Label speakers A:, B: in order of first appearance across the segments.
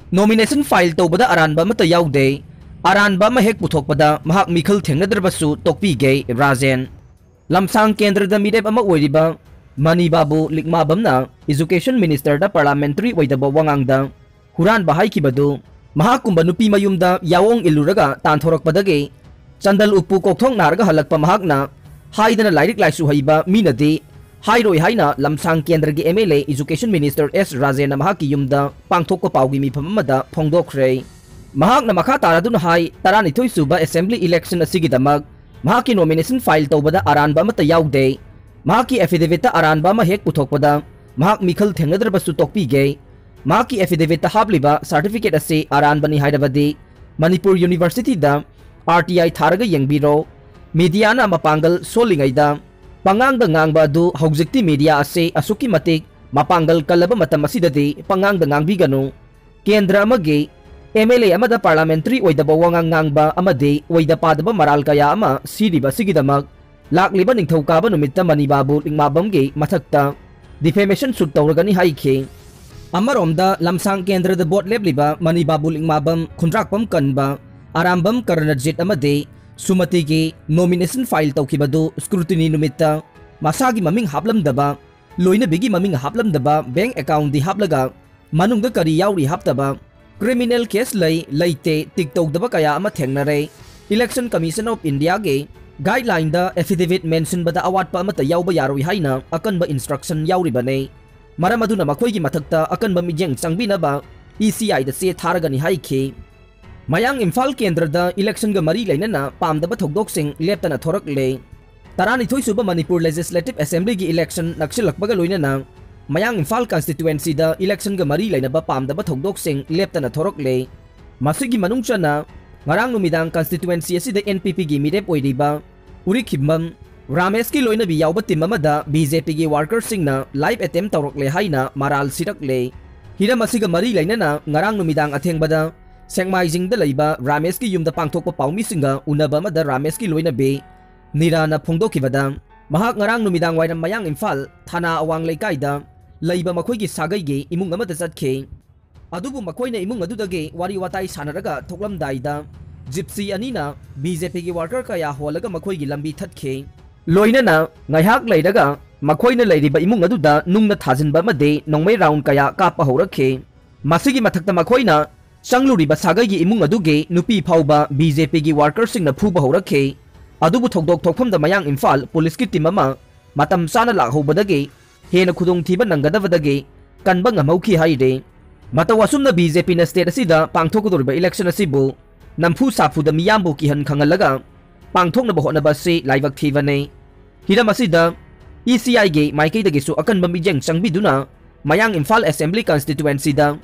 A: Nomination file Toubada Aranba Amatta Yaode, Aranba Mahak Puthokpada, Mahak Mikhal Thengnadrabasu Tokpige Razen. Lamsang Kendrada Midep Ama Oiriba, Mani Babu Likmabamna, Education Minister da Parliamentary Waidaba Wangangda, Huran Bahai Kibadu, Mahak Kumbanupi Mayumda, Yawong Iluraga, Tanthorokpadage, Chandal Upu Kokthong Narga Halakpa Mahakna, Haidana Lairik Laisu Haiba, Minade, Hairoi Haina, Lamsang Kendragi MLA, Education Minister S. Razen Mahaki Yumda, Pangtoko Paugi Mipamada, Pongdokre. Mahak na makataradun hai, Taranitoy Suba Assembly Election Asigidamag, Mahaki nomination file Toubada Aranba Amatta Yaode, Mahaki affidavit Aranba Mahak Puthokpada, Mahak Mikhal Thengnadrabasu Tokpige, Mahaki affidavit Habliba, certificate Ase Aranba ni Hyderabadi, Manipur University da, RTI Tharaga Yangbiro, Mediana Mapangal Solingaida, Pangang Ngangba du Haujikti Media Ase Asuki Matik, Mapangal Kalaba Matamasida Pangang Bigano, Kendra Mage, MLA Amada Parliamentary Waidaba Wangangba Amade, Waidapadaba Maral Kaya Ama, Sidiba Sigidamag, Lakliba Ningthokaba Numita Manibabu Ingmabamge, Matakta, defamation suit Tauragani Haike. Amaromda Lamsang Kendra the Bot Lebliba, Manibabu Ingmabam, Kundrakpam Kanba, Arambam Karanajit Amade, Sumatigi, nomination file Taukibadu, scrutiny Numita, Masagi Maming Hablam Daba, Loina Bigi Maming Hablam Daba, bank account di Hablaga, Manung the Kari Yauri Haptaba, criminal case Laite, TikTok Daba Kaya Ama Thengnare, Election Commission of India Gay, guideline the affidavit mentioned by the award pa Amatta Yauba Yaroi Haina, akan ba instruction Yauri Bane, Maramaduna Makoigi Matakta, akan ba Mijeng Sangbina ba, ECI the Se Taragani Haike. Mayang Imphal Kendra da election ga mari lainana pamdaba thokdoksing leptana thorakle Taranitoy Suba Manipur Legislative Assembly gi election naksilakbaga loinana Mayang Imphal constituency da election ga mari lainaba pamdaba thokdoksing leptana thorakle Masigi manungchana ngarang numidang constituency asida NPP gi midep oiriba Uri Khibmam Ramesh ki loina bi yawba team amada BJP gi workers singna live attempt tawrokle haina maral sirakle Hiram asiga mari lainana ngarang numidang athengbada Sengmaijing da Laiba, Ramesh ki Yumda Pangtokpa Paumi Singa, Unaba Mada Ramesh ki Loina Be, Nirana Pongdokibada, Mahak Ngarang Numidang Wainam Mayang Imphal, Thana Awang Laikaida, Laiba Makoigi Sagayge, Imung Amata Zatke, Adubu Makoina Imung Adudage, Wari Watai Sanaraga, Toklam Daida, Gypsy Anina, BJP ki worker Kaya Holaga Makoigi Lambi Tatke, Loina na, Ngayhak Laidaga, Makoina Laidiba Imung Aduda, Nung na Thazin Bamade, Nongmay Round Kaya Kapa Horake, Masigi Matakta Makoina, Sangluriba Sagagi Imung Aduge, Nupi Pauba, BJP gi workers sing na Puba Horake, Adubu Tokdok Tokfam the Mayang Imphal, Police Kitty Mama, Matam Sana Lahobadage, Hena Kudung Tiba Nangadavadage, Kanbanga Mauki Haide, Matawasum the BJP na state asida, Pangtokuduriba election asibu, Nampu Sapu the Miyambu Kihan Kangalaga, Pangtok na Bahona Basi, live activane, Hidamasida, ECI ge, Maike the Gisu Akan Bamijeng Sangbiduna, Mayang Imphal Assembly Constituency da.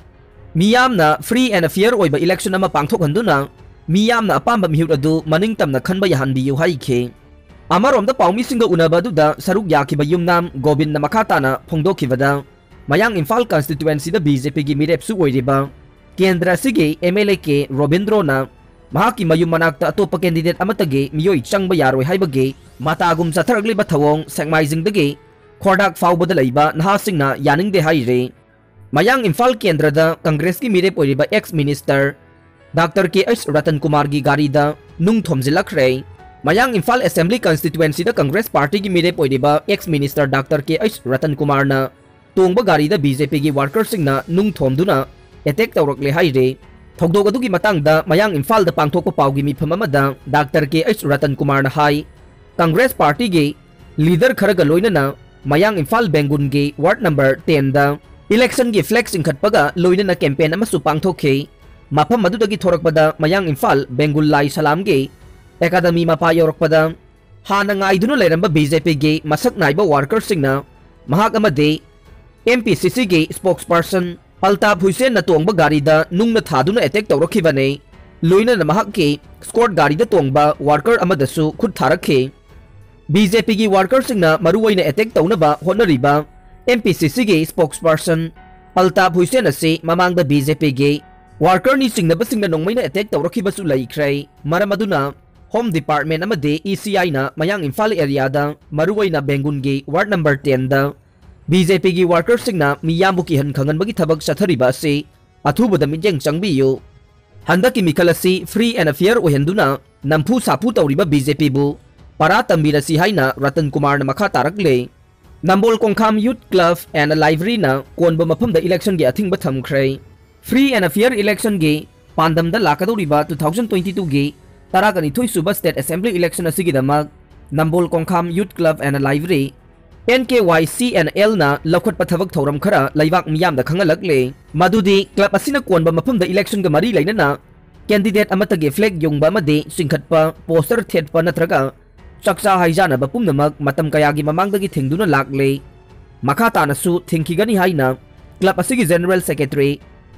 A: Miyam na free and fair oiba election na mapangthokhanduna miyam na apamba mihut adu maningtam na khanba yahanbiyu haike amarom da paumi singa unaba duda saruk yakiba yumnam Gobin na makata na phongdokibada Mayang Imphal constituency da BJP gi mirep su oiriba Kendra sige MLA ke Robindro na mahaki mayum manakta atopa candidate amatage miyoi changba yaroi haibage matagum sa tharagli bathawong sengmaijing dage khordak fawbada laiba nahasing na yaningde haire Mayang Imphal Kendra da Congress ki mirep oiriba ex-minister Dr. K.S. Ratan Kumar gi gari da nung thomjilakre Mayang Imphal Assembly Constituency da Congress Party ki mirep oiriba ex-minister Dr. K.S. Ratan Kumar na tongba gari da BJP gi workers sing na nung thomduna attack tawrakle haire thokdok adu gi matang da Mayang Imphal da pangthokpa pawgi mifam amada Dr. K.S. Ratan Kumar na hai Congress Party gi leader kharaga loina na Mayang Imphal Bengun gi ward number 10 da Election gi flex ingkhatpaga loina na campaign amasu pangthokhe mafam madudagi thorakpada Mayang Imphal Bengul Lai Salam ge academy mapa yorokpada hana ngaiduna leiramba BJP ge masak naiba workers singna Mahak amade MPCC ge spokesperson Altaf Hussein na tongba gari da nungna thaduna attack tawrakhibane loina na Mahak ge squad gari da tongba worker amadasu khud tharakhe BJP gi workers singna maruwaina attack tawnaba honariba MPCC ge spokesperson Altaf Hussein ase mamang da BJP ge worker ni singnaba singna nongmaina attack tawrakhibasu laikhrai maramaduna Home Department amade ECI na Mayang Imphal area da maruwaina Bengun ge ward number 10 da BJP gi workers singna miyambu ki han khangan bagi thabak sathariba ase अथुबदा मिजेंग चंगबियु हंदकी मिखल असि free and fair ओहेंदुना नंफु साफु तौरिबा BJP बु परा तंबिरसी हाइना रतन कुमार न मखा तारकले Nambol Konkham youth club and library ना कोनब मफमदा इलेक्शन गे अथिंग थमख्रे फ्री एंड फेयर इलेक्शन गे पांदमदा लाकदौरिबा 2022 गे तरागनिथोई सुबा स्टेट असेंबली इलेक्शन असिगिदमक Nambol Konkham youth club and library NKYCNL ना लखोट पथवक थौरम खरा लैवाक मियाम दा खंगलकले मदुदी क्लब असिना कोनबा मफमदा इलेक्शन गा मरी लैनना कैंडिडेट अमता गे फ्लैग योंगबा मदे सिंखटपा पोस्टर थेटपा नत्रगा चक्सा हाइजाना पुनमक मतम कयागी ममांगदगी थिंगदुना लाकले मखा तानसु थिंखिगनी हाइना क्लब असिगी जनरल सेक्रेटरी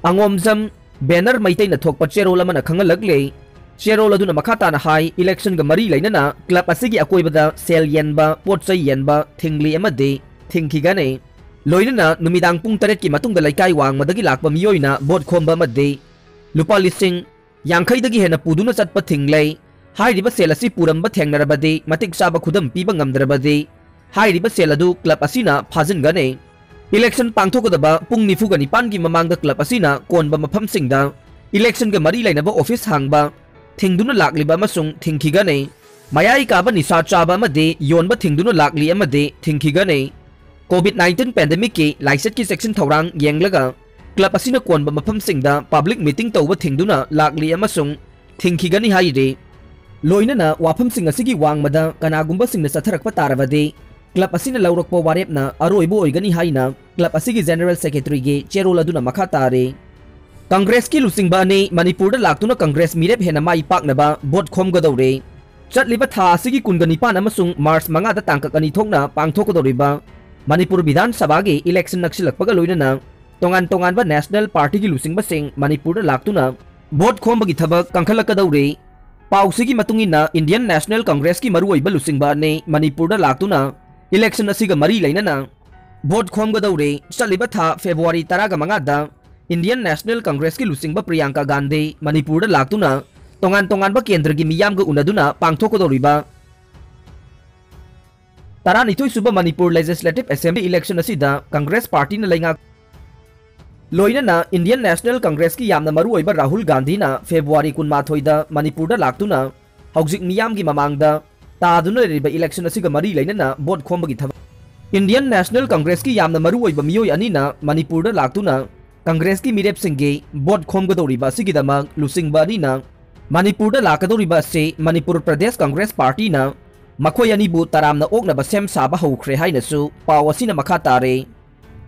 A: अंगोमजम बैनर मैतैना थोकपा चेरोल अमना खंगलकले चेरोल अदुना मखा ताना हाई इलेक्शन गा मरी लैनना क्लब असिगी अकोइबदा सेल येनबा पोटचै येनबा थिंगली अमदे थिंखिगने लोइनना नुमिदांग पुंग 3 की मतुंगदा लैकाई वांगमदगी लाकपा मियोइना बोट खोमबा मदे लुपा लिसिंग यांखैदगी हेना पुदुना चटपा थिंगलै हाइरिबा सेल असि पुरंबा थेंगनरबदे मतिक चाबा खुदम पीबा ngamdrabade हाइरिबा सेल अदु क्लब असिना फाजिनगने इलेक्शन पांथोकदबा पुंग 95 की ममांगदा क्लब असिना कोनबा मफम सिंगदा इलेक्शन गा मरी लैनबा ऑफिस हांगबा थिंगदुना लाकलिबा मसुंग थिंखिगने मयाई काबा निसा चाबा मदे योनबा थिंगदुना लाकली अमदे थिंखिगने कोविड-19 पेंडेमिक की लाइसेट की सेक्शन थौरांग येंगलगा क्लब असिना कोनबा मफम सिंगदा पब्लिक मीटिंग तौबा थिंगदुना लाकली अमसुंग थिंखिगनी हाइरे लोइनना वाफम सिंग असिगी वांगमदा कनागुंबा सिंगना सथरकपा तारबदे क्लब असिना लौरकपा वारेपना अरोइबो ओइगनी हाइना क्लब असिगी जनरल सेक्रेटरी गे चेरोल अदुना मखा तारे कांग्रेस की लुसिंगबा ने मणिपुर दा लाक्तुना कांग्रेस मिरेप हेना माई पाकनबा बोट खोमगदौरे चटलिबा था असिगी कुनगनिपान अमसुंग मार्च 5 दा तांकक अनि थोकना पांगथोकदौरिबा मणिपुर विधान सभा गे इलेक्शन नक्सिलकपगा लोइनना तोंगान तोंगानबा नेशनल पार्टी की लुसिंगबा सिंग मणिपुर दा लाक्तुना बोट खोमबगी थबक कंखलकदौरे पाउसिगी मतुंगिना इंडियन नेशनल कांग्रेस की मरुओइबा लुसिंगबा ने मणिपुर दा लाक्तुना इलेक्शन असिगा मरी लैनना बोट खोमगदौरे चटलिबा था फेब्रुवारी 15 दा इंडियन नेशनल कांग्रेस की लुसिंगबा प्रियंका गांधी मणिपुर दा लाक्तुना तोंगान तोंगानबा केंद्र की मियामगा उनदुना पांगथोकदौरिबा 12 सुबा मणिपुर लेजिस्लेटिव असेंबली इलेक्शन असिदा कांग्रेस पार्टी न लैंगा लोइनना इंडियन नेशनल कांग्रेस की यामना मरुओइबा राहुल गांधी ना फेब्रुवारी 19 दा मणिपुर दा लाक्तुना हौजिक मियामगी ममांगदा तादुना लेरिबा इलेक्शन असिगा मरी लैनना बोट खोमबगी थब इंडियन नेशनल कांग्रेस की यामना मरुओइबा मियोय अनिना मणिपुर दा लाक्तुना कांग्रेस की मिरेप सिंगे बोट खोमगदौरिबा सिगिदमक लुसिंगबा अनिना मणिपुर दा लाकदौरिबा से मणिपुर प्रदेश कांग्रेस पार्टी ना मखोय अनिबु तरामना ओकनबा सेम साबा हौख्रे हाइनसु पाव असिना मखा तारे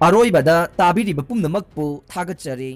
A: अरोइबदा ताबिरिबा पुंगनमकपु थागतचरे।